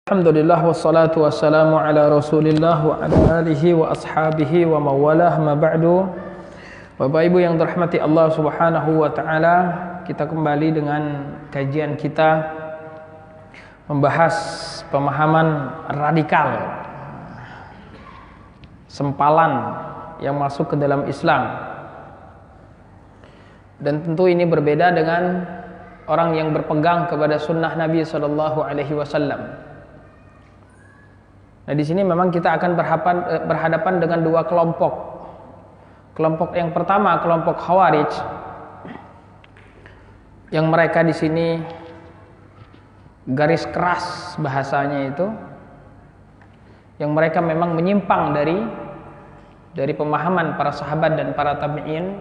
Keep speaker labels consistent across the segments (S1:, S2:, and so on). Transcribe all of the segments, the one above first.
S1: Alhamdulillah wassalatu wassalamu ala Rasulillah wa ala alihi wa ashabihi wa mawalah ma ba'du. Bapak Ibu yang dirahmati Allah Subhanahu wa taala, kita kembali dengan kajian kita membahas pemahaman radikal, sempalan yang masuk ke dalam Islam. Dan tentu ini berbeda dengan orang yang berpegang kepada sunnah Nabi sallallahu alaihi wasallam. Nah, di sini memang kita akan berhadapan dengan dua kelompok. Kelompok yang pertama, kelompok Khawarij, yang mereka di sini garis keras bahasanya itu, yang mereka memang menyimpang dari pemahaman para sahabat dan para tabi'in,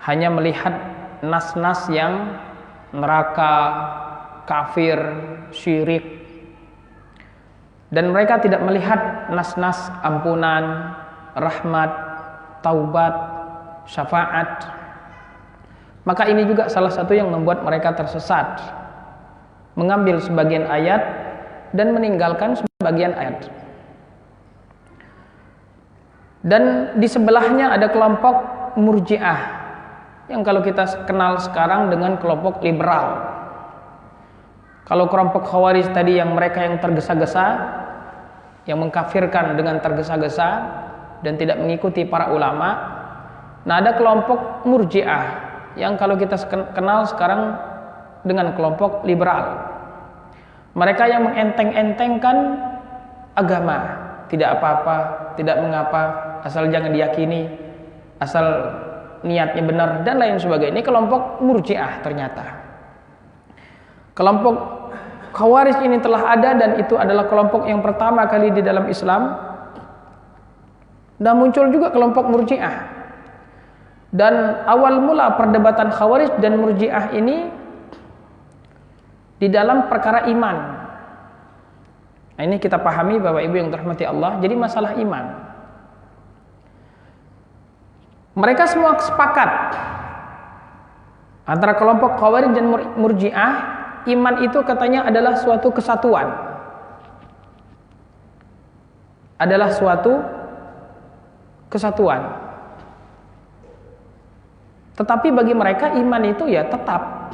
S1: hanya melihat nas-nas yang neraka, kafir, syirik. Dan mereka tidak melihat nas-nas ampunan, rahmat, taubat, syafaat. Maka ini juga salah satu yang membuat mereka tersesat, mengambil sebagian ayat dan meninggalkan sebagian ayat. Dan di sebelahnya ada kelompok Murji'ah, yang kalau kita kenal sekarang dengan kelompok liberal. Kalau kelompok Khawarij tadi yang mereka yang tergesa-gesa, yang mengkafirkan dengan tergesa-gesa dan tidak mengikuti para ulama. Nah, ada kelompok Murji'ah yang kalau kita kenal sekarang dengan kelompok liberal. Mereka yang mengenteng-entengkan agama, tidak apa-apa, tidak mengapa, asal jangan diyakini, asal niatnya benar dan lain sebagainya. Ini kelompok Murji'ah ternyata. Kelompok Khawarij ini telah ada dan itu adalah kelompok yang pertama kali di dalam Islam. Dan muncul juga kelompok Murji'ah. Dan awal mula perdebatan Khawarij dan Murji'ah ini di dalam perkara iman. Nah, ini kita pahami Bapak Ibu yang dirahmati Allah. Jadi masalah iman, mereka semua sepakat antara kelompok Khawarij dan Murji'ah, iman itu katanya adalah suatu kesatuan, adalah suatu kesatuan. Tetapi bagi mereka iman itu ya tetap.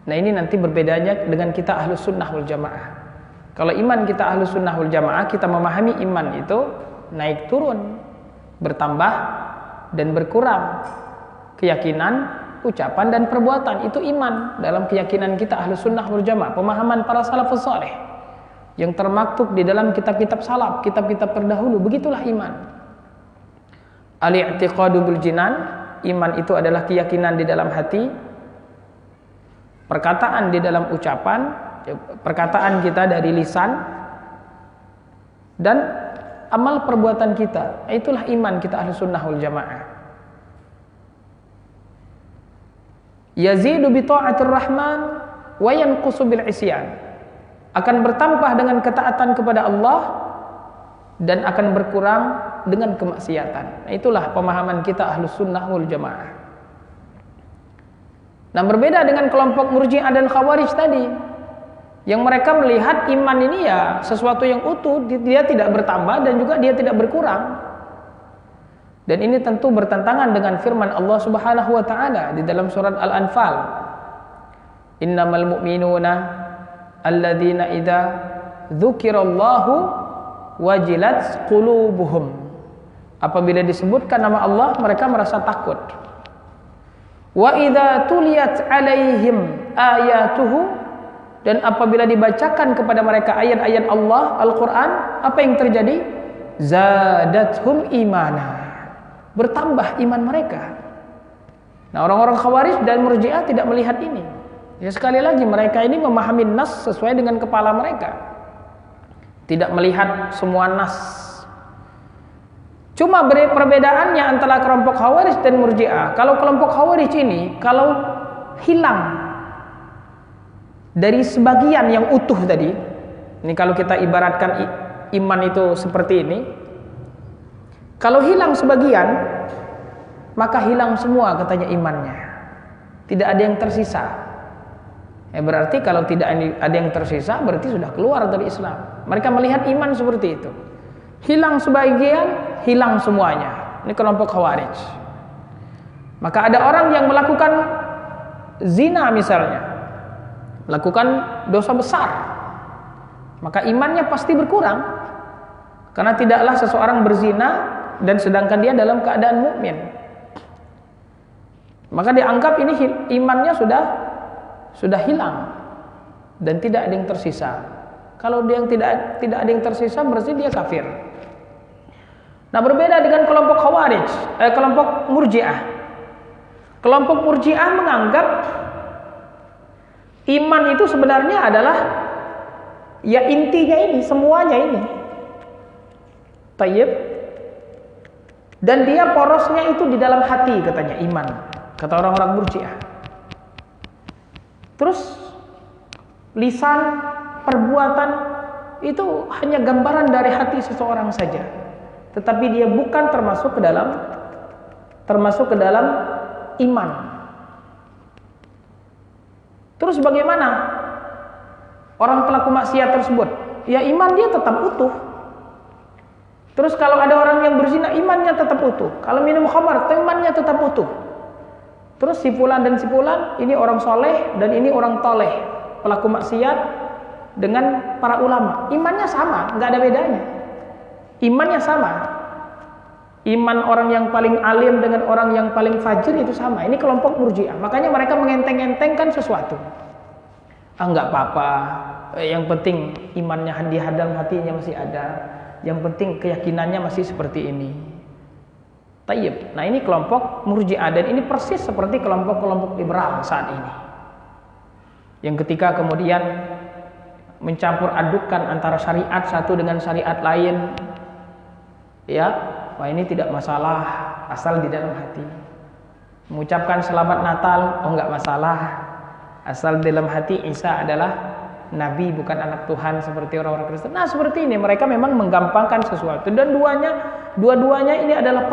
S1: Nah, ini nanti berbedanya dengan kita Ahlus Sunnah wal Jamaah. Kalau iman kita Ahlus Sunnah wal Jamaah, kita memahami iman itu naik turun, bertambah dan berkurang. Keyakinan, ucapan dan perbuatan itu iman dalam keyakinan kita Ahlus Sunnah wal Jamaah, pemahaman para salafus saleh yang termaktub di dalam kitab-kitab salaf, kitab-kitab terdahulu. Begitulah iman. Al-i'tiqadu bil jinan, iman itu adalah keyakinan di dalam hati, perkataan di dalam ucapan, perkataan kita dari lisan, dan amal perbuatan kita. Itulah iman kita Ahlus Sunnah wal Jamaah. Yazidu bi ta'atir rahman wa yanqusu bil isyan, akan bertambah dengan ketaatan kepada Allah dan akan berkurang dengan kemaksiatan. Nah, itulah pemahaman kita Ahlus Sunnah wal Jamaah. Nah, berbeda dengan kelompok Murji'ah dan Khawarij tadi, yang mereka melihat iman ini ya sesuatu yang utuh, dia tidak bertambah dan juga dia tidak berkurang. Dan ini tentu bertentangan dengan firman Allah Subhanahu wa taala di dalam surat Al-Anfal. Innamal mu'minuna alladzina idza dzukirallahu wajilat qulubuhum. Apabila disebutkan nama Allah, mereka merasa takut. Wa idza tuliyat alaihim ayatuhu, dan apabila dibacakan kepada mereka ayat-ayat Allah, Al-Qur'an, apa yang terjadi? Zadathum imana, bertambah iman mereka. Nah, orang-orang Khawarij dan Murji'ah tidak melihat ini. Ya, sekali lagi mereka ini memahami nas sesuai dengan kepala mereka, tidak melihat semua nas. Cuma perbedaannya antara kelompok Khawarij dan Murji'ah, kalau kelompok Khawarij ini kalau hilang dari sebagian yang utuh tadi, ini kalau kita ibaratkan iman itu seperti ini, kalau hilang sebagian, maka hilang semua katanya imannya. Tidak ada yang tersisa. Berarti kalau tidak ada yang tersisa, berarti sudah keluar dari Islam. Mereka melihat iman seperti itu. Hilang sebagian, hilang semuanya. Ini kelompok Khawarij. Maka ada orang yang melakukan zina misalnya, melakukan dosa besar, maka imannya pasti berkurang. Karena tidaklah seseorang berzina dan sedangkan dia dalam keadaan mukmin. Maka dianggap ini imannya sudah hilang dan tidak ada yang tersisa. Kalau dia yang tidak ada yang tersisa, berarti dia kafir. Nah, berbeda dengan kelompok Khawarij, kelompok Murji'ah. Kelompok Murji'ah menganggap iman itu sebenarnya adalah ya intinya ini, semuanya ini. Tayyib. Dan dia porosnya itu di dalam hati katanya iman, kata orang-orang Murji'ah. Terus lisan, perbuatan itu hanya gambaran dari hati seseorang saja, tetapi dia bukan termasuk ke dalam iman. Terus bagaimana orang pelaku maksiat tersebut? Ya iman dia tetap utuh. Terus kalau ada orang yang berzina, imannya tetap utuh. Kalau minum khamar, imannya tetap utuh. Terus si fulan dan si fulan, ini orang soleh dan ini orang toleh, pelaku maksiat dengan para ulama. Imannya sama, nggak ada bedanya. Imannya sama. Iman orang yang paling alim dengan orang yang paling fajir itu sama. Ini kelompok Murji'ah. Makanya mereka mengenteng-entengkan sesuatu. Nggak apa-apa. Yang penting imannya di dalam hatinya masih ada. Yang penting keyakinannya masih seperti ini. Tayyib. Nah, ini kelompok Murji'ah dan ini persis seperti kelompok-kelompok liberal saat ini. Yang ketika kemudian mencampur adukan antara syariat satu dengan syariat lain. Ya, wah ini tidak masalah asal di dalam hati. Mengucapkan selamat Natal, oh enggak masalah asal di dalam hati Isa adalah Nabi bukan anak Tuhan seperti orang-orang Kristen. Nah, seperti ini mereka memang menggampangkan sesuatu dan dua-duanya ini adalah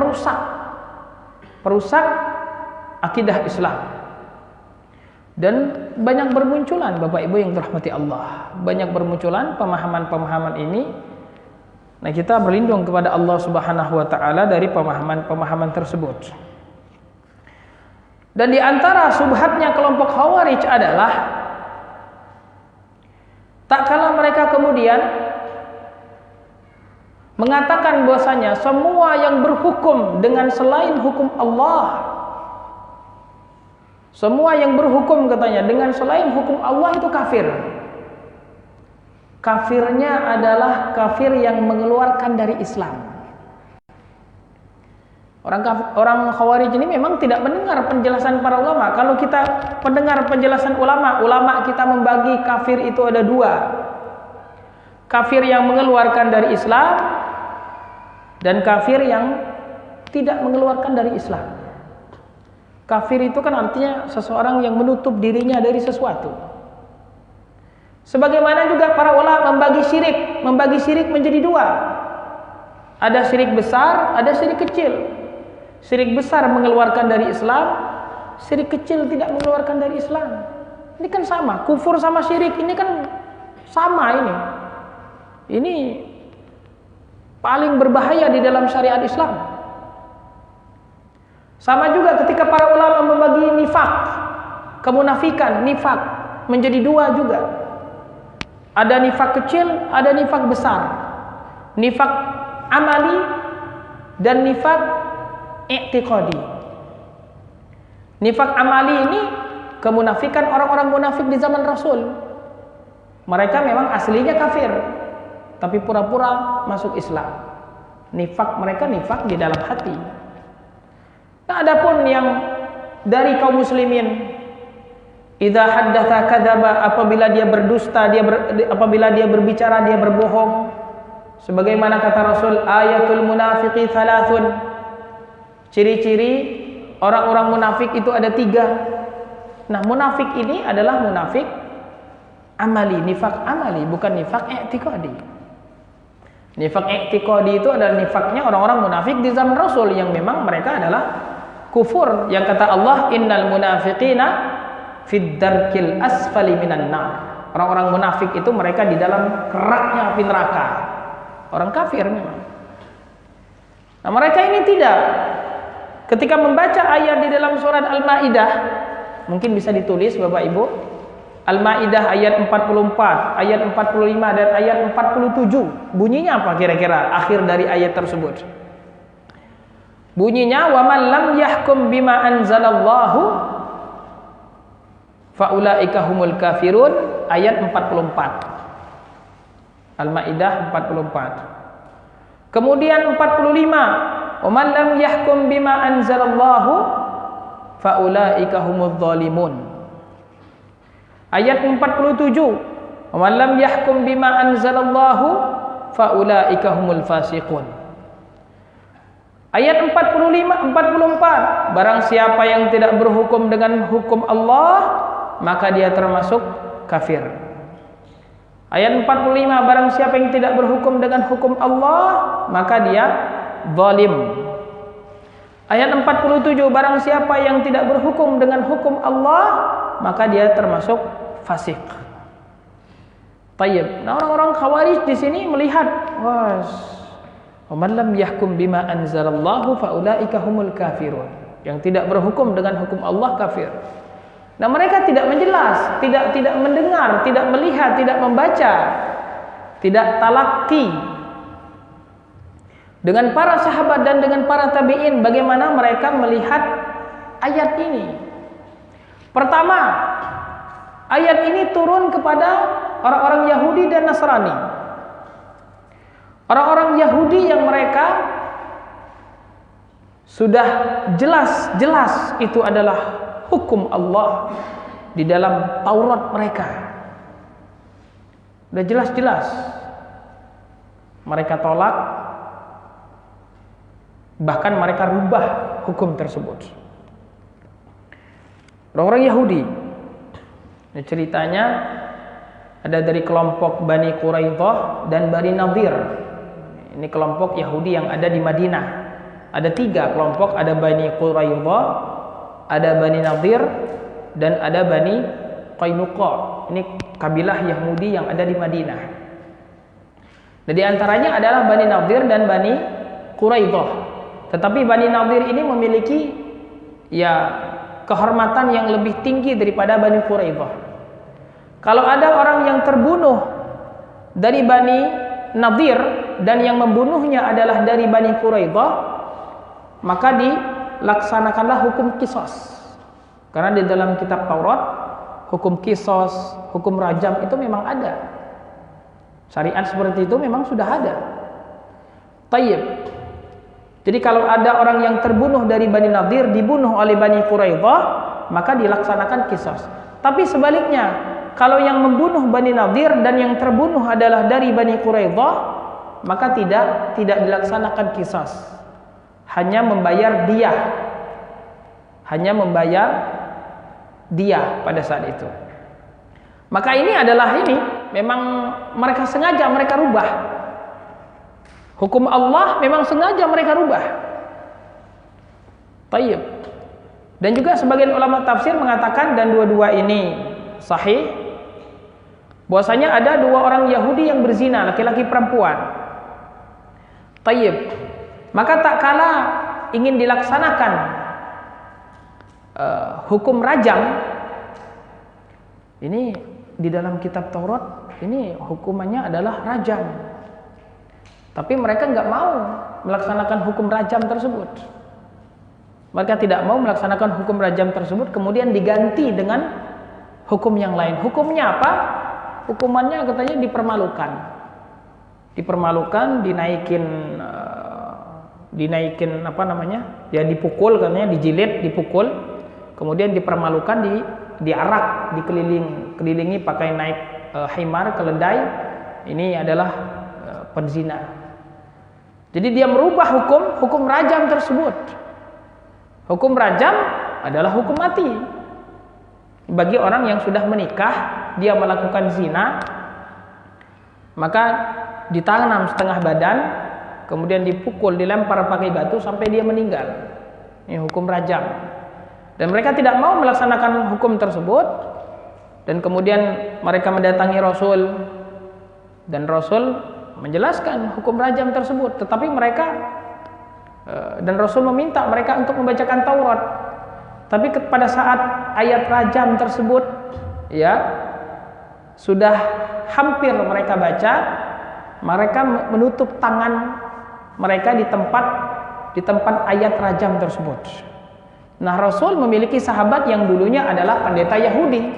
S1: perusak akidah Islam. Dan banyak bermunculan Bapak Ibu yang dirahmati Allah. Banyak bermunculan pemahaman-pemahaman ini. Nah, kita berlindung kepada Allah Subhanahu wa taala dari pemahaman-pemahaman tersebut. Dan di antara subhatnya kelompok Khawarij adalah tak kala mereka kemudian mengatakan bahwasanya semua yang berhukum dengan selain hukum Allah, semua yang berhukum katanya dengan selain hukum Allah itu kafir. Kafirnya adalah kafir yang mengeluarkan dari Islam. Orang Khawarij ini memang tidak mendengar penjelasan para ulama. Kalau kita mendengar penjelasan ulama kita membagi kafir itu ada dua. Kafir yang mengeluarkan dari Islam dan kafir yang tidak mengeluarkan dari Islam. Kafir itu kan artinya seseorang yang menutup dirinya dari sesuatu. Sebagaimana juga para ulama membagi syirik menjadi dua. Ada syirik besar, ada syirik kecil. Syirik besar mengeluarkan dari Islam, syirik kecil tidak mengeluarkan dari Islam. Ini kan sama, kufur sama syirik ini kan sama ini. Ini paling berbahaya di dalam syariat Islam. Sama juga ketika para ulama membagi nifak, kemunafikan, nifak menjadi dua juga. Ada nifak kecil, ada nifak besar. Nifak amali dan nifak i'tiqadi. Nifak amali ini kemunafikan orang-orang munafik di zaman Rasul. Mereka memang aslinya kafir, tapi pura-pura masuk Islam. Nifak mereka nifak di dalam hati. Nah, adapun yang dari kaum muslimin, idza haddatsa kadzaba, apabila dia berdusta, apabila dia berbicara dia berbohong. Sebagaimana kata Rasul, ayatul munafiqi thalathun. Ciri-ciri orang-orang munafik itu ada 3. Nah, munafik ini adalah munafik amali, nifak amali, bukan nifak i'tiqadi. Nifak i'tiqadi itu adalah nifaknya orang-orang munafik di zaman Rasul yang memang mereka adalah kufur. Yang kata Allah, innal munafiqina fid darkil asfali minan nar. Orang-orang munafik itu mereka di dalam keraknya api neraka. Orang kafir memang. Nah, mereka ini tidak. Ketika membaca ayat di dalam surat Al-Maidah, mungkin bisa ditulis Bapak Ibu. Al-Maidah ayat 44, ayat 45 dan ayat 47. Bunyinya apa kira-kira akhir dari ayat tersebut? Bunyinya wa man lam yahkum bima anzalallahu faulaika humul kafirun, ayat 44. Al-Maidah 44. Kemudian 45, wa man lam yahkum bima anzalallahu faulaika humudz zalimun. Ayat 47, wa man lam yahkum bima anzalallahu faulaika humul fasiqun. Ayat 45, 44, barang siapa yang tidak berhukum dengan hukum Allah, maka dia termasuk kafir. Ayat 45, barang siapa yang tidak berhukum dengan hukum Allah, maka dia zalim. Ayat 47, barang siapa yang tidak berhukum dengan hukum Allah, maka dia termasuk fasik. Tayyib. Nah, orang-orang Khawarij di sini melihat, wa man lam yahkum bima anzalallahu faulaika humul kafirun. Yang tidak berhukum dengan hukum Allah kafir. Nah, mereka tidak menjelas, tidak mendengar, tidak melihat, tidak membaca, tidak talaqi dengan para sahabat dan dengan para tabi'in bagaimana mereka melihat ayat ini. Pertama, ayat ini turun kepada orang-orang Yahudi dan Nasrani. Orang-orang Yahudi yang mereka sudah jelas-jelas itu adalah hukum Allah di dalam Taurat mereka. Sudah jelas-jelas mereka tolak, bahkan mereka rubah hukum tersebut. Orang-orang Yahudi, ini ceritanya ada dari kelompok Bani Quraidah dan Bani Nadir. Ini kelompok Yahudi yang ada di Madinah. Ada 3 kelompok, ada Bani Quraidah, ada Bani Nadir, dan ada Bani Qainuqa. Ini kabilah Yahudi yang ada di Madinah. Dan di antaranya adalah Bani Nadir dan Bani Quraidah. Tetapi Bani Nadir ini memiliki kehormatan yang lebih tinggi daripada Bani Quraidah. Kalau ada orang yang terbunuh dari Bani Nadir dan yang membunuhnya adalah dari Bani Quraidah, maka dilaksanakanlah hukum qisas. Karena di dalam kitab Taurat hukum qisas, hukum rajam itu memang ada. Syariat seperti itu memang sudah ada. Tayyib. Jadi kalau ada orang yang terbunuh dari Bani Nadir dibunuh oleh Bani Quraidah, maka dilaksanakan qisas. Tapi sebaliknya, kalau yang membunuh Bani Nadir dan yang terbunuh adalah dari Bani Quraidah, maka tidak dilaksanakan qisas. Hanya membayar diyah. Hanya membayar diyah pada saat itu. Maka ini memang mereka sengaja mereka rubah. Hukum Allah memang sengaja mereka rubah. Tayyib. Dan juga sebagian ulama tafsir mengatakan, dan dua-dua ini sahih, bahwasanya ada 2 orang Yahudi yang berzina, laki-laki perempuan. Tayyib. Maka tak kala ingin dilaksanakan hukum rajam, ini di dalam kitab Taurat ini hukumannya adalah rajam. Tapi mereka nggak mau melaksanakan hukum rajam tersebut. Mereka tidak mau melaksanakan hukum rajam tersebut, kemudian diganti dengan hukum yang lain. Hukumnya apa? Hukumannya katanya dipermalukan. Dipermalukan, dinaikin apa namanya? Ya dipukul katanya, dijilid, dipukul, kemudian dipermalukan, diarak, dikelilingi pakai naik himar, keledai. Ini adalah penzina. Jadi dia merubah hukum rajam tersebut. Hukum rajam adalah hukum mati bagi orang yang sudah menikah, dia melakukan zina, maka ditanam setengah badan, kemudian dipukul, dilempar pakai batu sampai dia meninggal. Ini hukum rajam. Dan mereka tidak mau melaksanakan hukum tersebut. Dan kemudian mereka mendatangi Rasul. Dan Rasul menjelaskan hukum rajam tersebut. Tetapi mereka, dan Rasul meminta mereka untuk membacakan Taurat. Tapi pada saat ayat rajam tersebut, ya, sudah hampir mereka baca, mereka menutup tangan mereka di tempat ayat rajam tersebut. Nah, Rasul memiliki sahabat yang dulunya adalah pendeta Yahudi,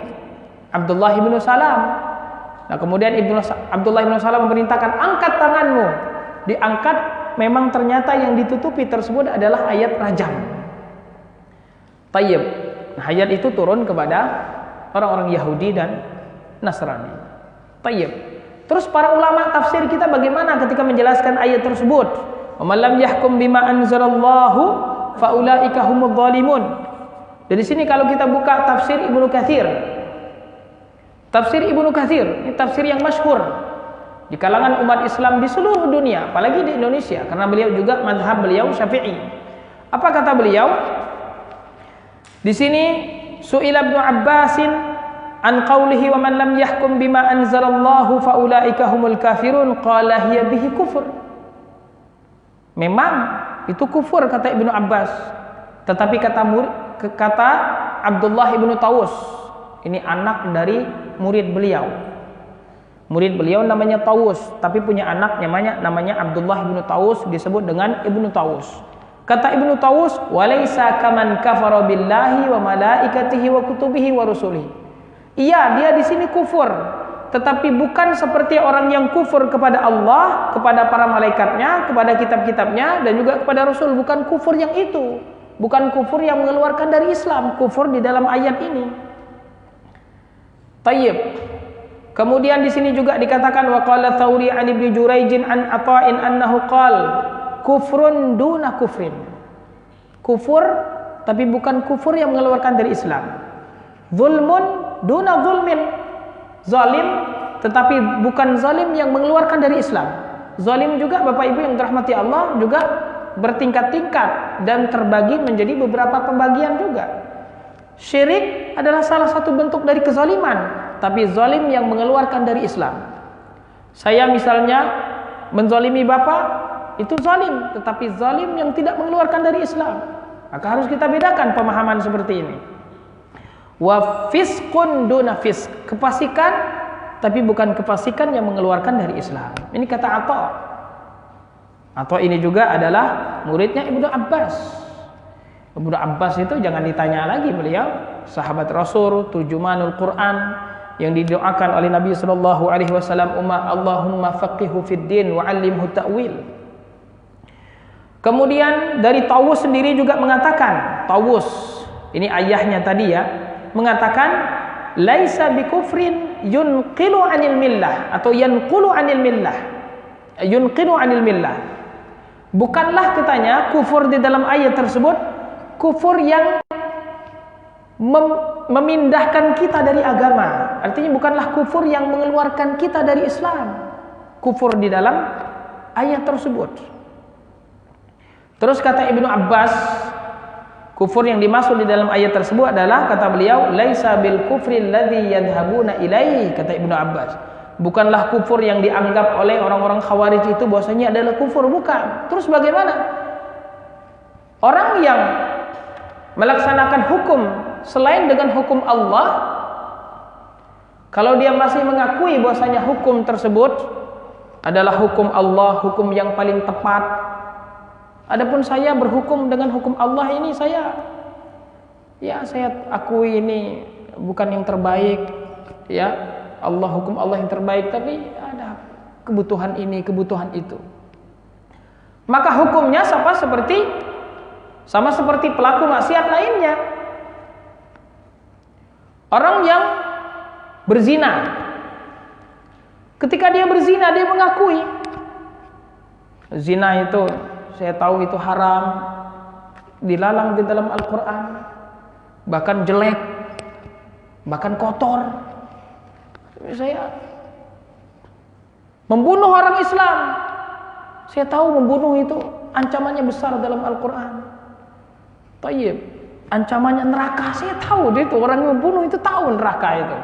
S1: Abdullah bin Salam. Nah, kemudian Abdullah bin Salam memerintahkan, angkat tanganmu. Diangkat, memang ternyata yang ditutupi tersebut adalah ayat rajam. Tayyib. Nah, ayat itu turun kepada orang-orang Yahudi dan Nasrani. Tayyib. Terus para ulama tafsir kita bagaimana ketika menjelaskan ayat tersebut? Wa man lam yahkum bima anzalallahu faulaika humudz zalimun. Dari sini kalau kita buka tafsir Ibnu Katsir. Tafsir Ibnu Katsir, ini tafsir yang masyhur di kalangan umat Islam di seluruh dunia, apalagi di Indonesia, karena beliau juga mazhab beliau Syafi'i. Apa kata beliau? Di sini su'ila Ibnu Abbasin an qawlihi wa man lam yahkum bima anzalallahu faulaika humul kafirun qala hiya bihi kufur. Memang itu kufur kata Ibnu Abbas. Tetapi kata Abdullah ibnu Tawus, ini anak dari murid beliau. Murid beliau namanya Tawus, tapi punya anak namanya Abdullah ibnu Tawus, disebut dengan Ibnu Tawus. Kata Ibnu Tawus, walaysa kaman kafara billahi wa malaikatihi wa kutubihi wa rusulihi. Iya, dia di sini kufur, tetapi bukan seperti orang yang kufur kepada Allah, kepada para malaikatnya, kepada kitab-kitabnya, dan juga kepada Rasul. Bukan kufur yang itu, bukan kufur yang mengeluarkan dari Islam. Kufur di dalam ayat ini. Tayyib. Kemudian di sini juga dikatakan wa qala Tsauri an Ibnu Juraijin an Ata'in annahu qala kufrun duna kufrin. Kufur tapi bukan kufur yang mengeluarkan dari Islam. Zulmun duna zulmin. Zalim tetapi bukan zalim yang mengeluarkan dari Islam. Zalim juga Bapak Ibu yang dirahmati Allah juga bertingkat-tingkat dan terbagi menjadi beberapa pembagian juga. Syirik adalah salah satu bentuk dari kezaliman, tapi zalim yang mengeluarkan dari Islam. Saya misalnya menzalimi bapak, itu zalim, tetapi zalim yang tidak mengeluarkan dari Islam. Maka harus kita bedakan pemahaman seperti ini. Wa fisqun duna fisq, kefasikan tapi bukan kefasikan yang mengeluarkan dari Islam. Ini kata Atha. Atha ini juga adalah muridnya Ibnu Abbas. Ibnu Abbas itu jangan ditanya lagi, beliau sahabat Rasul, turjumanul Quran yang didoakan oleh Nabi sallallahu alaihi wasallam, Allahumma faqihu fid din wa 'allimhu ta'wil. Kemudian dari Tawus sendiri juga mengatakan, Tawus ini ayahnya tadi ya, mengatakan laisa bikufrin yunqilu 'anil millah atau yanqulu 'anil millah. Yunqilu 'anil millah. Bukanlah katanya kufur di dalam ayat tersebut kufur yang memindahkan kita dari agama. Artinya bukanlah kufur yang mengeluarkan kita dari Islam. Kufur di dalam ayat tersebut. Terus kata Ibnu Abbas, kufur yang dimaksud di dalam ayat tersebut adalah kata beliau laisa bil kufri alladzi yadhhabuna ilaihi, kata Ibnu Abbas. Bukanlah kufur yang dianggap oleh orang-orang Khawarij itu bahwasanya adalah kufur, bukan. Terus bagaimana? Orang yang melaksanakan hukum selain dengan hukum Allah, kalau dia masih mengakui bahwasanya hukum tersebut adalah hukum Allah, hukum yang paling tepat, adapun saya berhukum dengan hukum Allah ini saya akui ini bukan yang terbaik, ya Allah, hukum Allah yang terbaik, tapi ada kebutuhan ini, kebutuhan itu, maka hukumnya sama seperti pelaku maksiat lainnya. Orang yang berzina, ketika dia berzina dia mengakui zina itu saya tahu itu haram, dilarang di dalam Al-Quran, bahkan jelek, bahkan kotor. Saya membunuh orang Islam, saya tahu membunuh itu ancamannya besar dalam Al-Quran. Tayyib. ancamannya neraka. Saya tahu itu orang yang membunuh itu tahu neraka itu.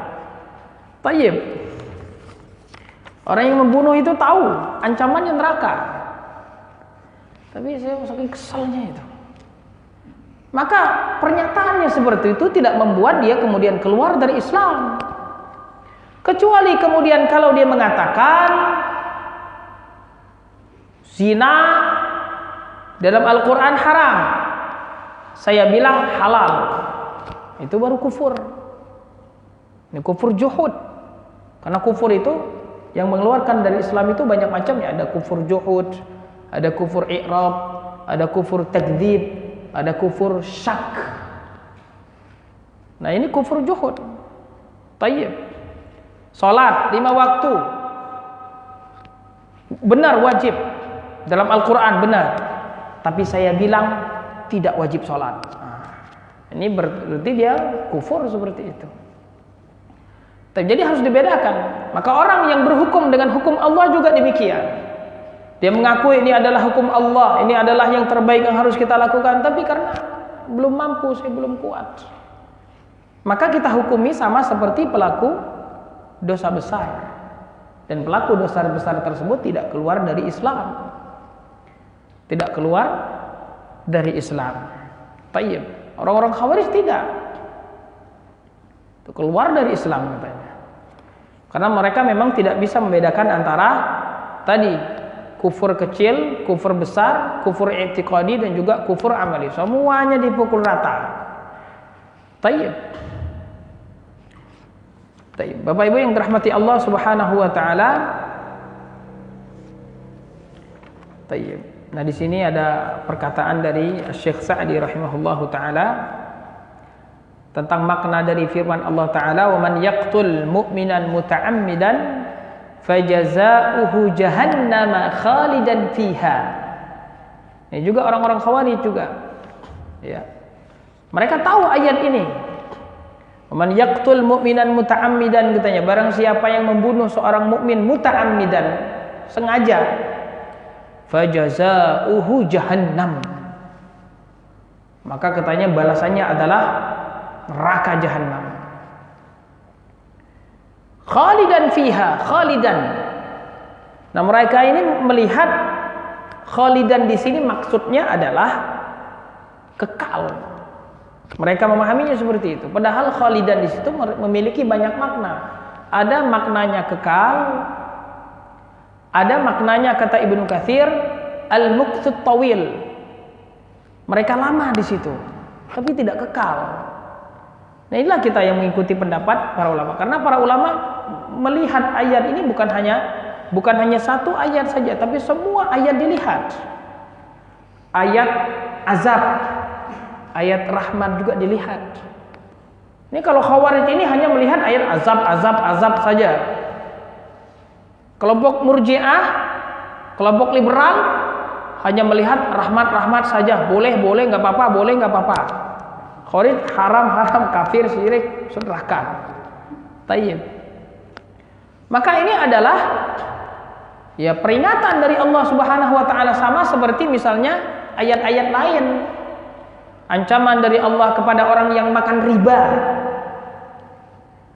S1: Tayyib. Orang yang membunuh itu tahu ancamannya neraka. Tapi saya saking kesalnya itu. Maka pernyataannya seperti itu tidak membuat dia kemudian keluar dari Islam. Kecuali kemudian kalau dia mengatakan zina dalam Al-Quran haram, saya bilang halal, itu baru kufur. Ini kufur juhud. Karena kufur itu yang mengeluarkan dari Islam itu banyak macamnya. Ada kufur juhud, ada kufur i'rab, ada kufur takdzib, ada kufur syak. Nah ini kufur juhud. Tayyib. Salat 5 waktu benar wajib dalam Al-Quran, benar. Tapi saya bilang tidak wajib salat. Ini berarti dia kufur seperti itu. Jadi harus dibedakan. Maka orang yang berhukum dengan hukum Allah juga demikian. Dia mengakui ini adalah hukum Allah, ini adalah yang terbaik yang harus kita lakukan, tapi karena belum mampu, saya belum kuat, maka kita hukumi sama seperti pelaku dosa besar. Dan pelaku dosa besar tersebut tidak keluar dari Islam. Tidak keluar dari Islam. Tayyib. Orang-orang Khawarij tidak. Itu keluar dari Islam katanya. Karena mereka memang tidak bisa membedakan antara tadi kufur kecil, kufur besar, kufur i'tiqadi dan juga kufur amali. Semuanya dipukul rata. Tayyib. Tayyib. Bapak Ibu yang dirahmati Allah Subhanahu wa taala. Tayyib. Nah, di sini ada perkataan dari Syekh Sa'di rahimahullahu taala tentang makna dari firman Allah taala, "Wa man yaqtul mu'minan muta'ammidan fajazaohu jahannam khalidan fiha." Ini juga orang-orang Khawarij juga. Ya. Mereka tahu ayat ini. "Wa man yaqtul mu'minan muta'ammidan," katanya, barang siapa yang membunuh seorang mukmin muta'ammidan, sengaja, fajazaohu jahannam, maka katanya balasannya adalah neraka jahanam. Khalidan fiha, khalidan. Nah, mereka ini melihat khalidan di sini maksudnya adalah kekal. Mereka memahaminya seperti itu. Padahal khalidan di situ memiliki banyak makna. Ada maknanya kekal, ada maknanya kata Ibnu Katsir al-muqtsut tawil. Mereka lama di situ, tapi tidak kekal. Nah, inilah kita yang mengikuti pendapat para ulama. Karena para ulama melihat ayat ini bukan hanya satu ayat saja, tapi semua ayat dilihat. Ayat azab, ayat rahmat juga dilihat. Ini kalau Khawarij ini hanya melihat ayat azab saja. Kelompok Murji'ah, kelompok liberal hanya melihat rahmat saja. Boleh nggak apa-apa, boleh nggak apa-apa. Khawarij haram, kafir, syirik, neraka. Tayyib. Maka ini adalah ya peringatan dari Allah Subhanahu wa taala, sama seperti misalnya ayat-ayat lain. Ancaman dari Allah kepada orang yang makan riba.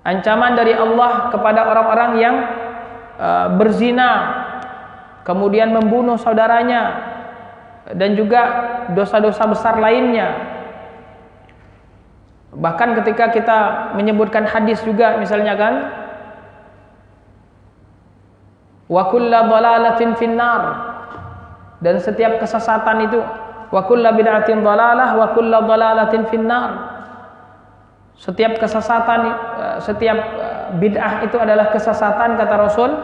S1: Ancaman dari Allah kepada orang-orang yang berzina, kemudian membunuh saudaranya, dan juga dosa-dosa besar lainnya. Bahkan ketika kita menyebutkan hadis juga, misalnya kan, wa kullu dhalalatin finnar, dan setiap kesesatan itu, wa kullu bid'atin dhalalah wa kullu dhalalatin finnar. Setiap kesesatan, setiap bid'ah itu adalah kesesatan, kata Rasul,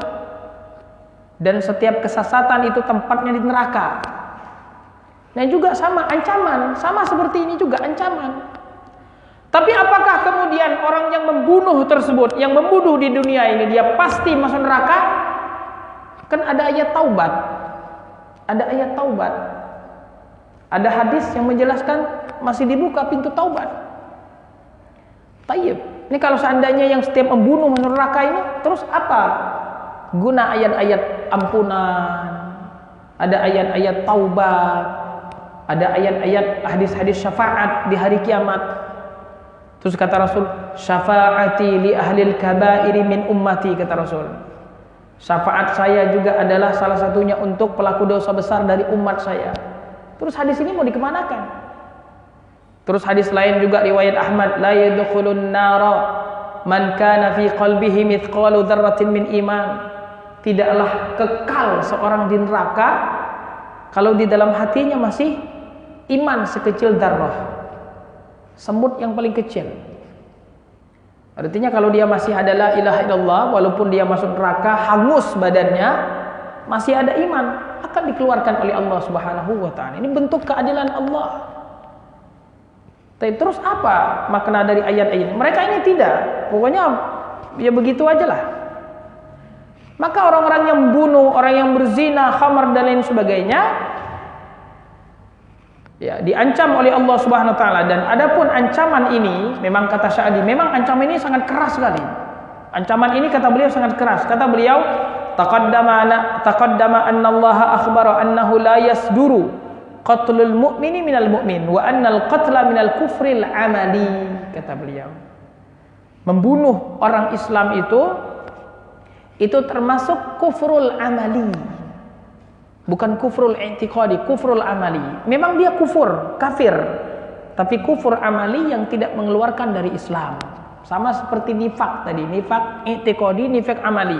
S1: dan setiap kesesatan itu tempatnya di neraka. Nah, juga sama ancaman, sama seperti ini juga ancaman. Tapi apakah kemudian orang yang membunuh tersebut, yang membunuh di dunia ini, dia pasti masuk neraka? Kan ada ayat taubat. Ada ayat taubat. Ada hadis yang menjelaskan masih dibuka pintu taubat. Tayyib. Ini kalau seandainya yang setiap membunuh masuk neraka ini, terus apa guna ayat-ayat ampunan? Ada ayat-ayat taubat. Ada ayat-ayat hadis-hadis syafaat di hari kiamat. Terus kata Rasul, syafaati li ahlil kabairi min ummati, kata Rasul. Syafaat saya juga adalah salah satunya untuk pelaku dosa besar dari umat saya. Terus hadis ini mau dikemanakan? Terus hadis lain juga riwayat Ahmad, la yadkhulun nara man kana fi qalbihi mithqalu dzarratin min iman. Tidaklah kekal seorang di neraka kalau di dalam hatinya masih iman sekecil darah, semut yang paling kecil. Artinya kalau dia masih ada la ilaha illallah, walaupun dia masuk neraka hangus badannya, masih ada iman, akan dikeluarkan oleh Allah Subhanahu wa taala. Ini bentuk keadilan Allah. Tapi terus apa makna dari ayat ini? Mereka ini tidak, pokoknya ya begitu aja lah. Maka orang-orang yang bunuh, orang yang berzina, khamar dan lain sebagainya, ya diancam oleh Allah Subhanahu wa taala. Dan adapun ancaman ini, memang kata Sya'di, memang ancaman ini sangat keras sekali. Ancaman ini kata beliau sangat keras. Kata beliau, taqaddama anna Allah akhbara annahu la yasduru qatlul mu'mini minal mu'min wa annal qatla minal kufril amali, kata beliau. Membunuh orang Islam itu termasuk kufrul amali, bukan kufrul i'tiqadi, kufrul amali. Memang dia kafir, tapi kufur amali yang tidak mengeluarkan dari Islam. Sama seperti nifak tadi, nifak i'tiqadi, nifak amali.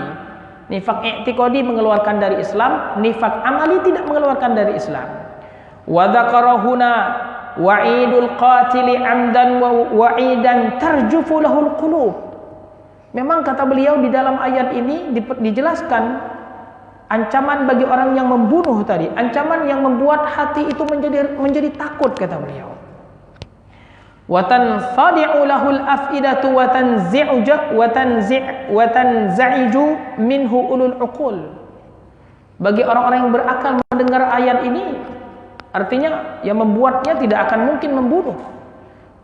S1: Nifak i'tiqadi mengeluarkan dari Islam, nifak amali tidak mengeluarkan dari Islam. Wa dzakara huna wa'idul qatili amdan wa wa'idan tarjufu lahul qulub. Memang kata beliau di dalam ayat ini dijelaskan ancaman bagi orang yang membunuh tadi, ancaman yang membuat hati itu menjadi takut, kata beliau. Wa tanfadi'u lahul afidatu wa tanza'iju minhu ulul uqul. Bagi orang-orang yang berakal mendengar ayat ini, artinya yang membuatnya tidak akan mungkin membunuh.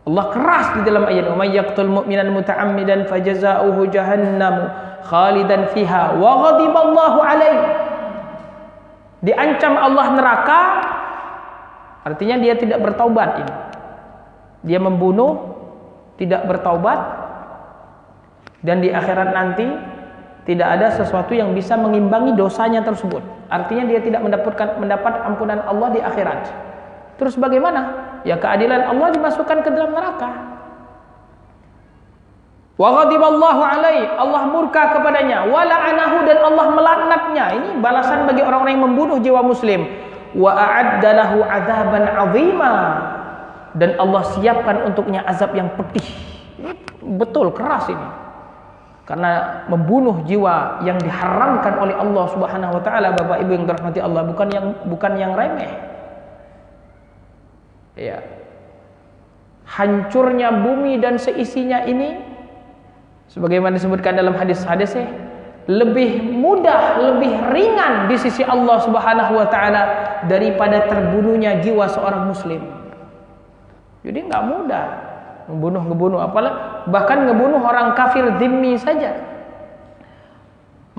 S1: Allah keras di dalam ayat, "Wa may yaqtul mu'minan muta'ammidan fajaza'uhu jahannamu khalidan fiha wa ghadiballahu alaihi." Diancam Allah neraka, artinya dia tidak bertaubat ini. Dia membunuh, tidak bertaubat, dan di akhirat nanti tidak ada sesuatu yang bisa mengimbangi dosanya tersebut. Artinya dia tidak mendapat ampunan Allah di akhirat. Terus bagaimana? Ya keadilan Allah dimasukkan ke dalam neraka. Wa ghadiballahu alaihi, Allah murka kepadanya, wa la'anahu, dan Allah melaknatnya. Ini balasan bagi orang-orang yang membunuh jiwa muslim. Wa a'adda lahu 'adzaban 'azima, dan Allah siapkan untuknya azab yang pedih. Ini betul keras ini. Karena membunuh jiwa yang diharamkan oleh Allah Subhanahu wa taala, Bapak Ibu yang dirahmati Allah, bukan yang remeh. Ya. Hancurnya bumi dan seisinya ini, sebagaimana disebutkan dalam hadis-hadisnya, lebih mudah, lebih ringan di sisi Allah Subhanahu wa taala daripada terbunuhnya jiwa seorang muslim. Jadi nggak mudah ngebunuh, apalagi bahkan ngebunuh orang kafir dhimmi saja.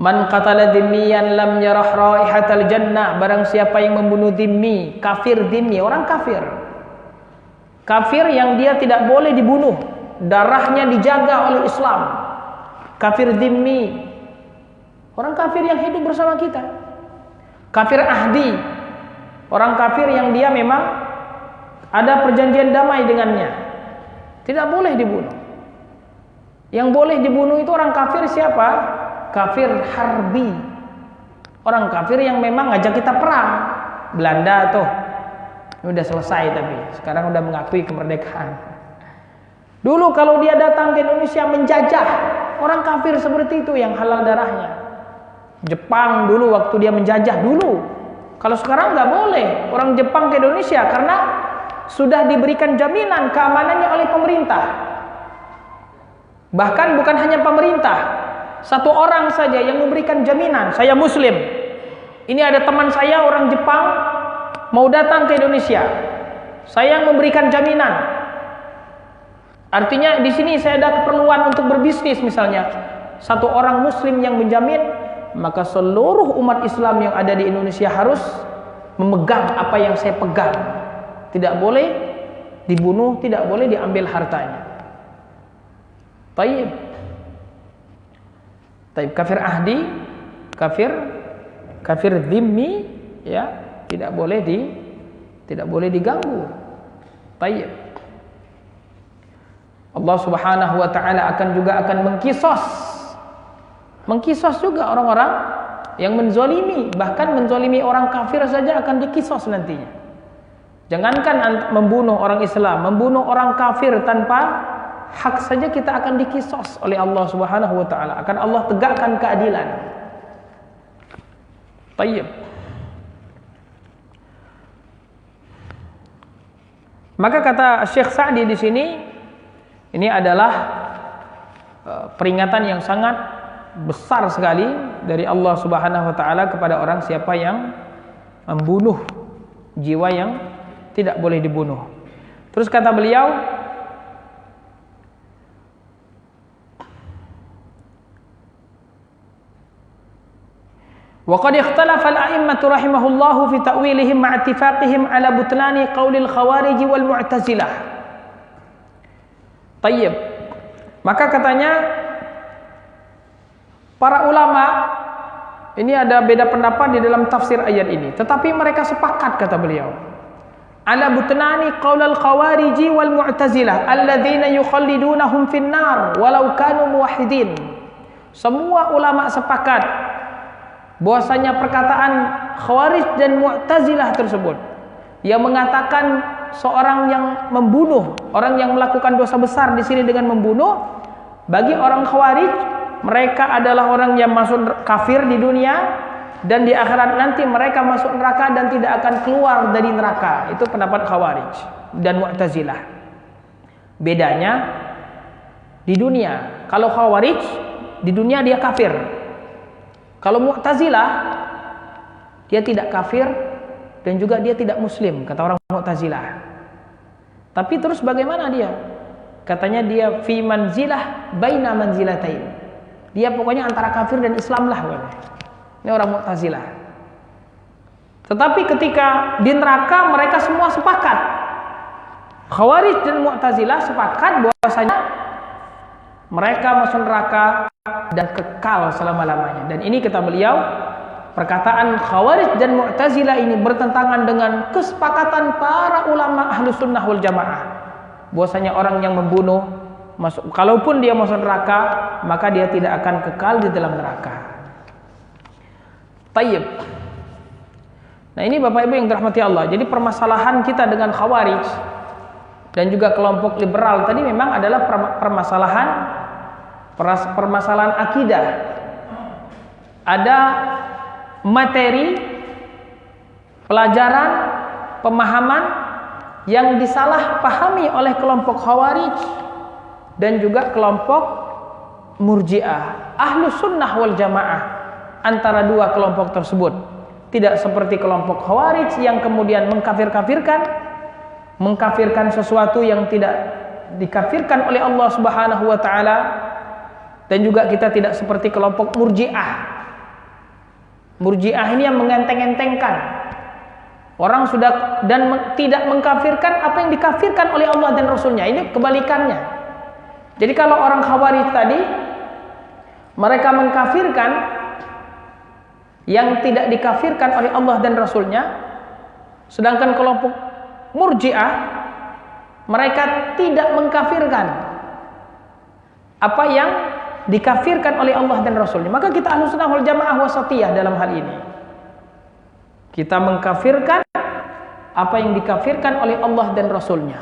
S1: Man qatala dhimmiyan lam yarah raihatal jannah. Barang siapa yang membunuh dhimmi, kafir dhimmi, orang kafir yang dia tidak boleh dibunuh, darahnya dijaga oleh Islam. Kafir dhimmi, orang kafir yang hidup bersama kita. Kafir ahdi, orang kafir yang dia memang ada perjanjian damai dengannya, tidak boleh dibunuh. Yang boleh dibunuh itu orang kafir siapa? Kafir harbi, orang kafir yang memang ngajak kita perang. Belanda tuh udah selesai, tapi sekarang udah mengakui kemerdekaan. Dulu kalau dia datang ke Indonesia menjajah, orang kafir seperti itu yang halal darahnya. Jepang dulu waktu dia menjajah dulu. Kalau sekarang nggak boleh orang Jepang ke Indonesia karena sudah diberikan jaminan keamanannya oleh pemerintah. Bahkan bukan hanya pemerintah, satu orang saja yang memberikan jaminan, saya muslim. Ini ada teman saya orang Jepang mau datang ke Indonesia, saya yang memberikan jaminan. Artinya di sini saya ada keperluan untuk berbisnis misalnya. Satu orang muslim yang menjamin, maka seluruh umat Islam yang ada di Indonesia harus memegang apa yang saya pegang. tidak boleh dibunuh, tidak boleh diambil hartanya. Taib. Taib kafir ahdi, kafir dhimmi, ya, tidak boleh diganggu. Taib. Allah Subhanahu wa taala akan mengkisos juga orang-orang yang menzolimi, bahkan menzolimi orang kafir saja akan dikisos nantinya. Jangankan membunuh orang Islam, membunuh orang kafir tanpa hak saja kita akan dikisos oleh Allah Subhanahu wa taala. Akan Allah tegakkan keadilan. Tayyib. Maka kata Syekh Sa'di di sini, ini adalah peringatan yang sangat besar sekali dari Allah Subhanahu wa taala kepada orang siapa yang membunuh jiwa yang tidak boleh dibunuh. Terus kata beliau, wa qad ikhtalafa al-a'immatu rahimahullahu fi ta'wilihim ma'a ittifaqihim ala butlani qaulil khawarij wal mu'tazilah. Tayyib. Maka katanya para ulama ini ada beda pendapat di dalam tafsir ayat ini, tetapi mereka sepakat kata beliau ala butnani qaulal khawarij wal mu'tazilah alladzina yukhallidunahum finnar walau kanu muwahhidin. Semua ulama sepakat bahwasanya perkataan Khawarij dan Mu'tazilah tersebut yang mengatakan seorang yang membunuh, orang yang melakukan dosa besar di sini dengan membunuh, bagi orang Khawarij mereka adalah orang yang masuk kafir di dunia dan di akhirat nanti mereka masuk neraka dan tidak akan keluar dari neraka. Itu pendapat Khawarij dan Mu'tazilah. Bedanya di dunia, kalau Khawarij di dunia dia kafir. Kalau Mu'tazilah dia tidak kafir dan juga dia tidak muslim, kata orang Mu'tazilah. Tapi terus bagaimana dia? Katanya dia fi manzilah baina manzilatain. Dia pokoknya antara kafir dan Islam lah. Ini orang Mu'tazilah. Tetapi ketika di neraka mereka semua sepakat. Khawarij dan Mu'tazilah sepakat bahwasanya mereka masuk neraka dan kekal selama-lamanya. Dan ini kata beliau, perkataan Khawarij dan Mu'tazilah ini bertentangan dengan kesepakatan para ulama Ahlus Sunnah wal Jamaah. Bahwasanya orang yang membunuh masuk, kalaupun dia masuk neraka, maka dia tidak akan kekal di dalam neraka. Tayyib. Nah, ini Bapak Ibu yang dirahmati Allah. Jadi permasalahan kita dengan Khawarij dan juga kelompok liberal tadi memang adalah permasalahan akidah. Ada materi pelajaran, pemahaman yang disalahpahami oleh kelompok Khawarij dan juga kelompok Murji'ah. Ahlus Sunnah wal Jamaah antara dua kelompok tersebut tidak seperti kelompok Khawarij yang kemudian mengkafirkan sesuatu yang tidak dikafirkan oleh Allah Subhanahu wa taala, dan juga kita tidak seperti kelompok Murji'ah. Murji'ah ini yang mengenteng-entengkan orang sudah dan tidak mengkafirkan apa yang dikafirkan oleh Allah dan Rasulnya. Ini kebalikannya. Jadi kalau orang Khawarij tadi mereka mengkafirkan yang tidak dikafirkan oleh Allah dan Rasulnya, sedangkan kelompok Murji'ah mereka tidak mengkafirkan apa yang dikafirkan oleh Allah dan Rasulnya. Maka kita Ahlus Sunnah wal Jamaah wasatiyah dalam hal ini. Kita mengkafirkan apa yang dikafirkan oleh Allah dan Rasulnya.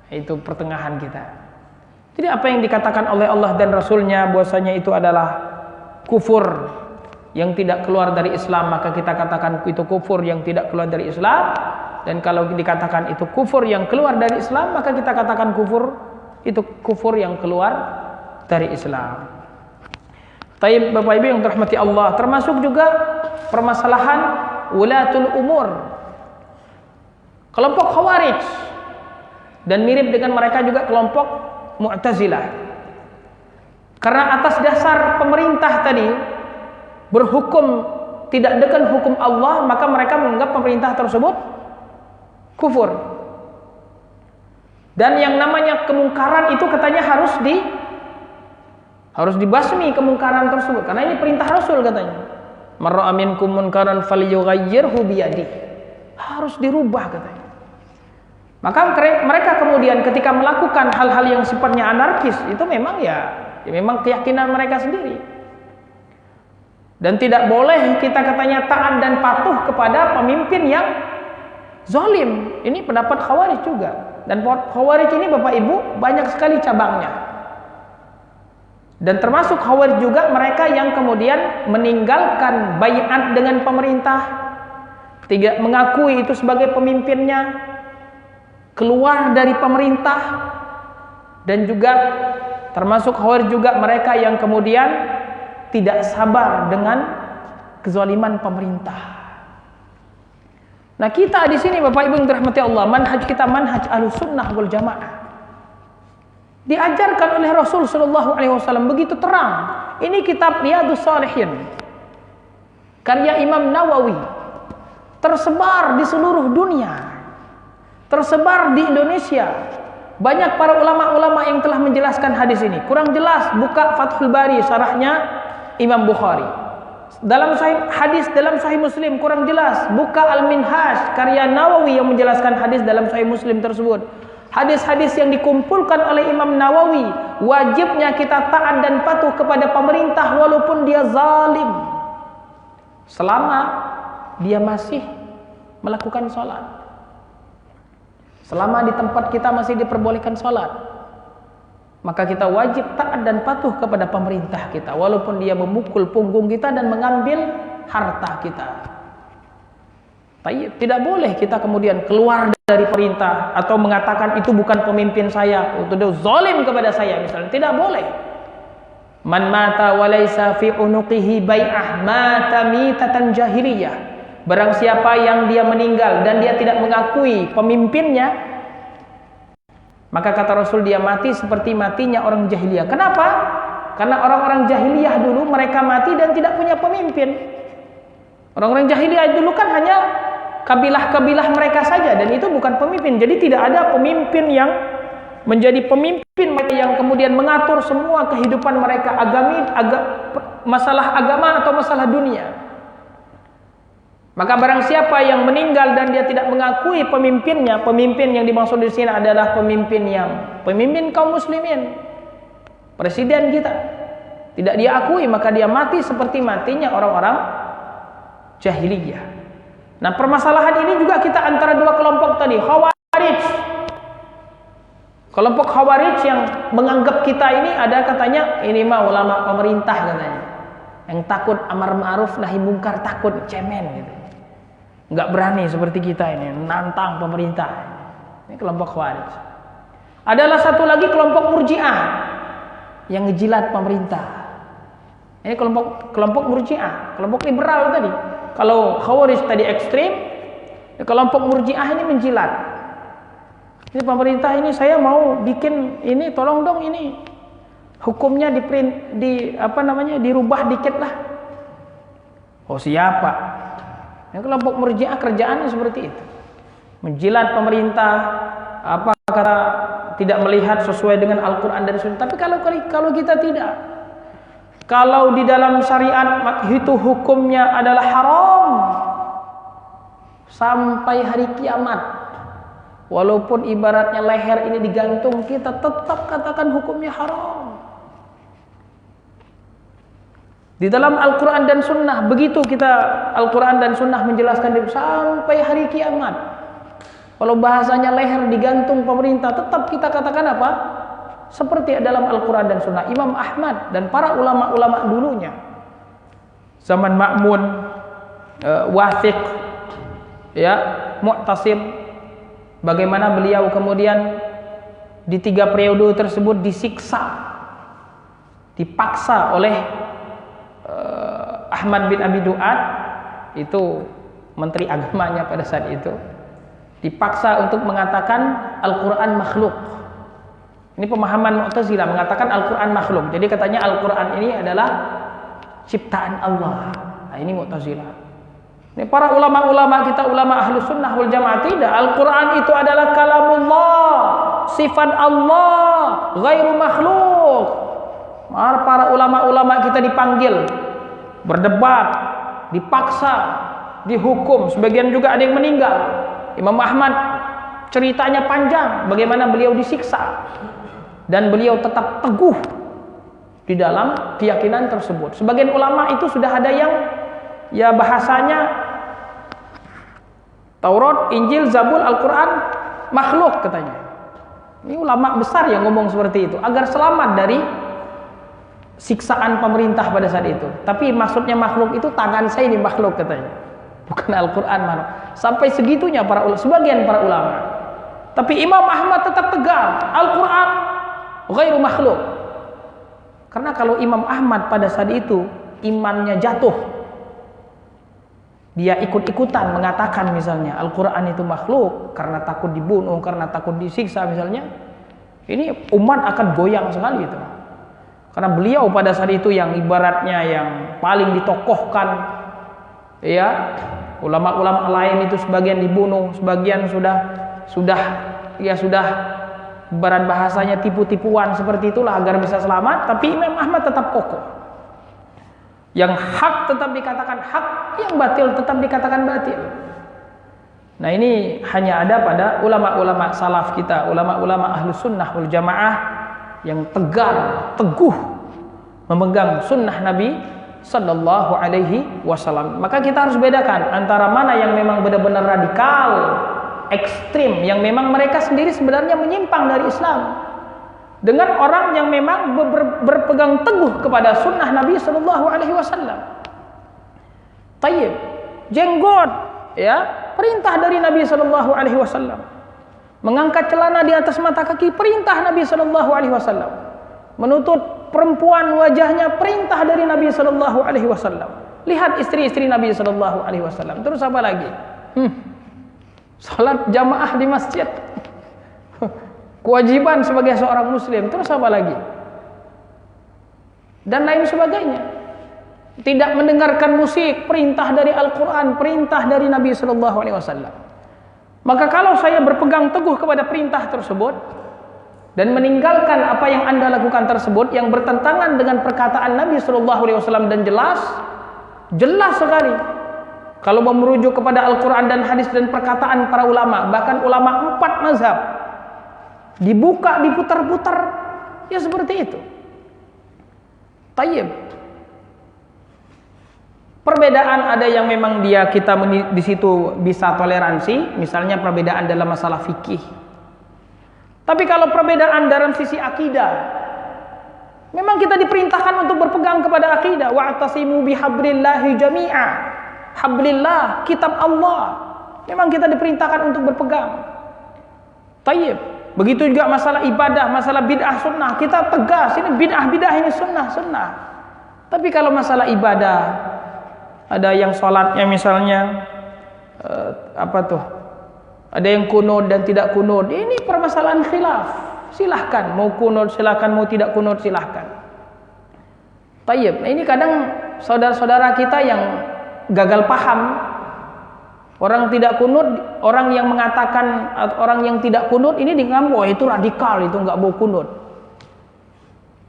S1: Itu pertengahan kita. Jadi apa yang dikatakan oleh Allah dan Rasulnya bahwasanya itu adalah kufur yang tidak keluar dari Islam, maka kita katakan itu kufur yang tidak keluar dari Islam. Dan kalau dikatakan itu kufur yang keluar dari Islam, maka kita katakan itu kufur yang keluar dari Islam. Taib Bapak Ibu yang dirahmati Allah, termasuk juga permasalahan ulatul umur. Kelompok Khawarij dan mirip dengan mereka juga kelompok Mu'tazilah. Karena atas dasar pemerintah tadi berhukum tidak dengan hukum Allah, maka mereka menganggap pemerintah tersebut kufur. Dan yang namanya kemungkaran itu katanya harus dibasmi kemungkaran tersebut, karena ini perintah Rasul katanya. Man ra'a minkum munkaran falyughayyirhu biyadihi. Harus dirubah katanya. Maka mereka kemudian ketika melakukan hal-hal yang sifatnya anarkis, itu memang memang keyakinan mereka sendiri. Dan tidak boleh kita katanya taat dan patuh kepada pemimpin yang zalim. Ini pendapat Khawarij juga. Dan Khawarij ini Bapak Ibu banyak sekali cabangnya. Dan termasuk Khawarij juga mereka yang kemudian meninggalkan baiat dengan pemerintah, tidak mengakui itu sebagai pemimpinnya, keluar dari pemerintah. Dan juga termasuk Khawarij juga mereka yang kemudian tidak sabar dengan kezaliman pemerintah. Nah, kita di sini Bapak Ibu yang dirahmati Allah, manhaj kita manhaj Ahlussunnah wal Jamaah. Diajarkan oleh Rasul sallallahu alaihi wasallam begitu terang. Ini kitab Riyadhus Shalihin, karya Imam Nawawi, tersebar di seluruh dunia, tersebar di Indonesia. Banyak para ulama-ulama yang telah menjelaskan hadis ini. Kurang jelas, buka Fathul Bari, syarahnya Imam Bukhari. Dalam Sahih Muslim kurang jelas, buka Al-Minhaj, karya Nawawi yang menjelaskan hadis dalam Sahih Muslim tersebut. Hadis-hadis yang dikumpulkan oleh Imam Nawawi, wajibnya kita taat dan patuh kepada pemerintah walaupun dia zalim, selama dia masih melakukan sholat, selama di tempat kita masih diperbolehkan sholat, maka kita wajib taat dan patuh kepada pemerintah kita walaupun dia memukul punggung kita dan mengambil harta kita. Tidak boleh kita kemudian keluar dari perintah atau mengatakan itu bukan pemimpin saya, itu dia zalim kepada saya misalnya. Tidak boleh. Man mata wa laisa fi unuqihi bai'ah mata mitatan jahiliyah. Barang siapa yang dia meninggal dan dia tidak mengakui pemimpinnya, maka kata Rasul dia mati seperti matinya orang jahiliyah. Kenapa? Karena orang-orang jahiliyah dulu mereka mati dan tidak punya pemimpin. Orang-orang jahiliyah dulu kan hanya kabilah-kabilah mereka saja, dan itu bukan pemimpin. Jadi tidak ada pemimpin yang menjadi pemimpin yang kemudian mengatur semua kehidupan mereka, masalah agama atau masalah dunia. Maka barang siapa yang meninggal dan dia tidak mengakui pemimpinnya, pemimpin yang dimaksud di sini adalah pemimpin kaum muslimin, presiden kita, tidak dia akui, maka dia mati seperti matinya orang-orang jahiliyah. Nah, permasalahan ini juga kita antara dua kelompok tadi, Khawarij. Kelompok Khawarij yang menganggap kita ini ada katanya ini mah ulama pemerintah katanya, yang takut amar ma'ruf nahi mungkar, takut cemen gitu. Enggak berani seperti kita ini nantang pemerintah. Ini kelompok Khawarij. Adalah satu lagi kelompok Murji'ah yang ngejilat pemerintah. Ini kelompok Murji'ah, kelompok liberal tadi. Kalau Khawarij tadi ekstrim, kelompok Murji'ah ini menjilat. Ini pemerintah ini saya mau bikin ini, tolong dong ini hukumnya dirubah dikit lah. Oh siapa? Kelompok Murji'ah kerjaannya seperti itu. Menjilat pemerintah, kata tidak melihat sesuai dengan Al-Qur'an dan Sunnah. Tapi kalau kita tidak, kalau di dalam syariat itu hukumnya adalah haram sampai hari kiamat, walaupun ibaratnya leher ini digantung, kita tetap katakan hukumnya haram. Di dalam Al-Quran dan Sunnah begitu, kita Al-Quran dan Sunnah menjelaskan sampai hari kiamat. Kalau bahasanya leher digantung pemerintah, tetap kita katakan apa? Seperti dalam Al-Quran dan Sunnah. Imam Ahmad dan para ulama-ulama dulunya, zaman Ma'mun, Wathiq, Mu'tasim, bagaimana beliau kemudian di 3 periode tersebut disiksa, dipaksa oleh Ahmad bin Abi Du'ad, itu menteri agamanya pada saat itu, dipaksa untuk mengatakan Al-Quran makhluk. Ini pemahaman Mu'tazilah, mengatakan Al-Quran makhluk. Jadi katanya Al-Quran ini adalah ciptaan Allah. Nah, ini Mu'tazilah. Ini para ulama-ulama kita, ulama Ahlus Sunnah wal Jamaah, tidak. Al-Quran itu adalah kalamullah, sifat Allah, ghairu makhluk. Para ulama-ulama kita dipanggil, berdebat, dipaksa, dihukum. Sebagian juga ada yang meninggal. Imam Ahmad ceritanya panjang, bagaimana beliau disiksa. Dan beliau tetap teguh di dalam keyakinan tersebut. Sebagian ulama itu sudah ada yang ya bahasanya Taurat, Injil, Zabur, Al-Quran makhluk katanya. Ini ulama besar yang ngomong seperti itu agar selamat dari siksaan pemerintah pada saat itu. Tapi maksudnya makhluk itu tangan saya ini makhluk katanya, bukan Al-Quran makhluk. Sampai segitunya sebagian para ulama. Tapi Imam Ahmad tetap tegar, Al-Quran ghairu makhluk. Karena kalau Imam Ahmad pada saat itu imannya jatuh, dia ikut-ikutan mengatakan misalnya Al-Quran itu makhluk karena takut dibunuh, karena takut disiksa misalnya, ini umat akan goyang sekali itu. Karena beliau pada saat itu yang ibaratnya yang paling ditokohkan, ya, ulama-ulama lain itu sebagian dibunuh, sebagian sudah ibarat bahasanya tipu-tipuan seperti itulah agar bisa selamat. Tapi Imam Ahmad tetap kokoh. Yang hak tetap dikatakan hak, yang batil tetap dikatakan batil. Nah, ini hanya ada pada ulama-ulama salaf kita, ulama-ulama Ahlus Sunnah wal Jamaah yang tegar, teguh memegang sunnah Nabi Sallallahu Alaihi Wasallam. Maka kita harus bedakan antara mana yang memang benar-benar radikal, ekstrim, yang memang mereka sendiri sebenarnya menyimpang dari Islam, dengan orang yang memang berpegang teguh kepada sunnah Nabi Sallallahu Alaihi Wasallam. Tayyib, jenggot, ya, perintah dari Nabi Sallallahu Alaihi Wasallam. Mengangkat celana di atas mata kaki, perintah Nabi Sallallahu Alaihi Wasallam. Menutup perempuan wajahnya, perintah dari Nabi Sallallahu Alaihi Wasallam. Lihat istri-istri Nabi Sallallahu Alaihi Wasallam. Terus apa lagi? Salat jamaah di masjid. Kewajiban sebagai seorang muslim. Terus apa lagi? Dan lain sebagainya. Tidak mendengarkan musik, perintah dari Al-Quran, perintah dari Nabi Sallallahu Alaihi Wasallam. Maka kalau saya berpegang teguh kepada perintah tersebut dan meninggalkan apa yang Anda lakukan tersebut yang bertentangan dengan perkataan Nabi Sallallahu Alaihi Wasallam dan jelas sekali. Kalau merujuk kepada Al-Quran dan hadis dan perkataan para ulama, bahkan ulama 4 mazhab, dibuka, diputar-putar, ya seperti itu. Tayyib. Perbedaan ada yang memang kita di situ bisa toleransi, misalnya perbedaan dalam masalah fikih. Tapi kalau perbedaan dalam sisi akidah, memang kita diperintahkan untuk berpegang kepada akidah. Wa'tasimu bihablillahi jami'a. Hablillah, kitab Allah. Memang kita diperintahkan untuk berpegang. Tayyib. Begitu juga masalah ibadah, masalah bid'ah sunnah, kita tegas, ini bid'ah, ini sunnah. Tapi kalau masalah ibadah, ada yang sholatnya misalnya ada yang kunut dan tidak kunut, ini permasalahan khilaf. Silahkan mau kunut silahkan, mau tidak kunut silahkan. Tayyib. Nah, ini kadang saudara-saudara kita yang gagal paham. Orang tidak kunut, orang yang mengatakan orang yang tidak kunut ini dianggap, wah itu radikal, itu enggak mau kunut.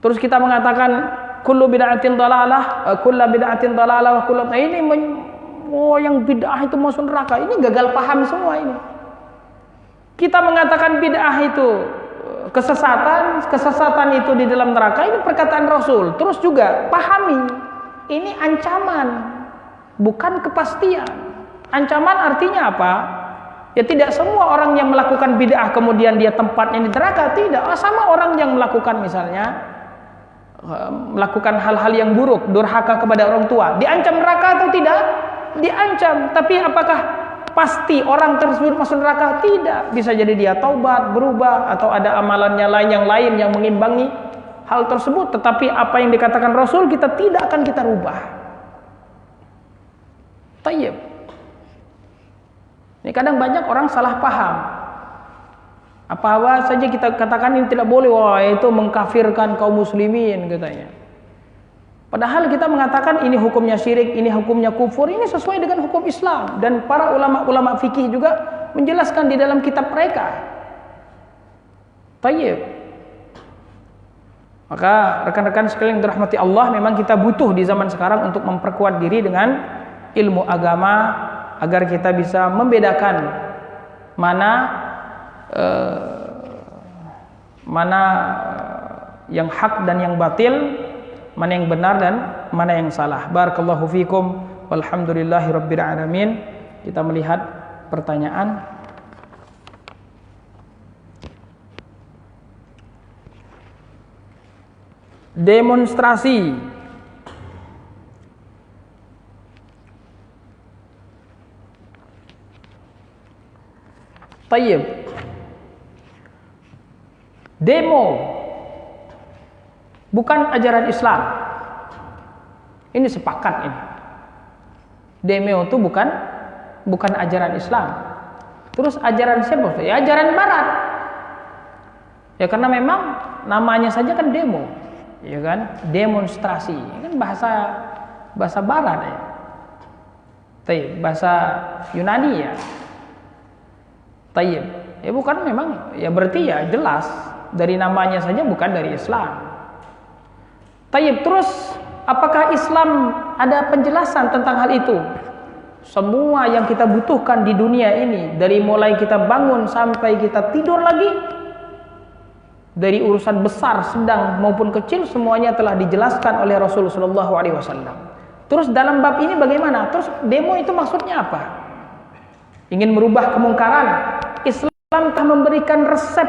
S1: Terus kita mengatakan kullu bid'atin dhalalah, kullu bid'atin dhalalah wa kullu, nah ini yang bid'ah itu masuk neraka. Ini gagal paham semua ini. Kita mengatakan bid'ah itu kesesatan itu di dalam neraka, ini perkataan Rasul. Terus juga pahami, ini ancaman, bukan kepastian. Ancaman artinya apa? Ya tidak semua orang yang melakukan bid'ah kemudian dia tempatnya di neraka, tidak. Sama orang yang melakukan misalnya melakukan hal-hal yang buruk, durhaka kepada orang tua, diancam neraka atau tidak? Diancam. Tapi apakah pasti orang tersebut masuk neraka? Tidak. Bisa jadi dia taubat, berubah, atau ada amalannya yang lain yang mengimbangi hal tersebut. Tetapi apa yang dikatakan Rasul kita tidak akan kita rubah. Tayyib. Ini kadang banyak orang salah paham. Apa saja kita katakan ini tidak boleh, wah itu mengkafirkan kaum muslimin katanya. Padahal kita mengatakan ini hukumnya syirik, ini hukumnya kufur, ini sesuai dengan hukum Islam. Dan para ulama-ulama fikih juga menjelaskan di dalam kitab mereka. Tayyib. Maka rekan-rekan sekalian yang dirahmati Allah, memang kita butuh di zaman sekarang untuk memperkuat diri dengan ilmu agama agar kita bisa membedakan mana yang hak dan yang batil, mana yang benar dan mana yang salah. Barakallahu fikum walhamdulillahi rabbil alamin. Kita melihat pertanyaan. Demonstrasi. Tayyib. Demo bukan ajaran Islam. Ini sepakat ini. Demo itu bukan ajaran Islam. Terus ajaran siapa? Ya ajaran Barat. Ya karena memang namanya saja kan demo, ya kan? Demonstrasi. Ini kan bahasa Barat ya. Tayyib, bahasa Yunani ya. Tayyib. Ya bukan memang ya berarti ya jelas dari namanya saja bukan dari Islam. Tayyib, terus apakah Islam ada penjelasan tentang hal itu? Semua yang kita butuhkan di dunia ini, dari mulai kita bangun sampai kita tidur lagi, dari urusan besar, sedang maupun kecil, semuanya telah dijelaskan oleh Rasulullah SAW. Terus dalam bab ini bagaimana? Terus demo itu maksudnya apa? Ingin merubah kemungkaran? Islam telah memberikan resep